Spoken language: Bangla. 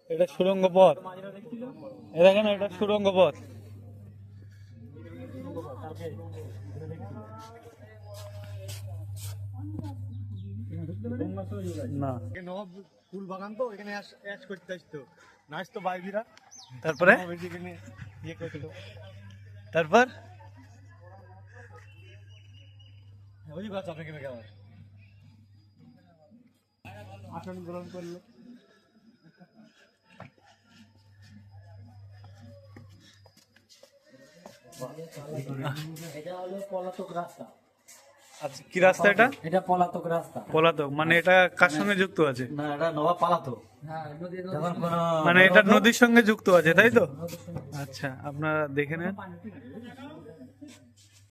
এটা সুড়ঙ্গ পথ, এটা কেন? এটা সুড়ঙ্গ পথ। না ফুল বাগান তো এখানে করতে আসতো, নাচতো বাইবিরা। তারপরে তারপর ওই গাছ আপনাকে আসন গ্রহণ করলো। এটা হলো পলাতক রাস্তা। আচ্ছা, কি রাস্তা এটা? এটা পলাতক রাস্তা। পলাতক মানে এটা কার সঙ্গে যুক্ত আছে? না, এটা নবাব পালাতো। মানে এটা নদীর সঙ্গে যুক্ত আছে, তাই তো? আচ্ছা, আপনারা দেখে নেন।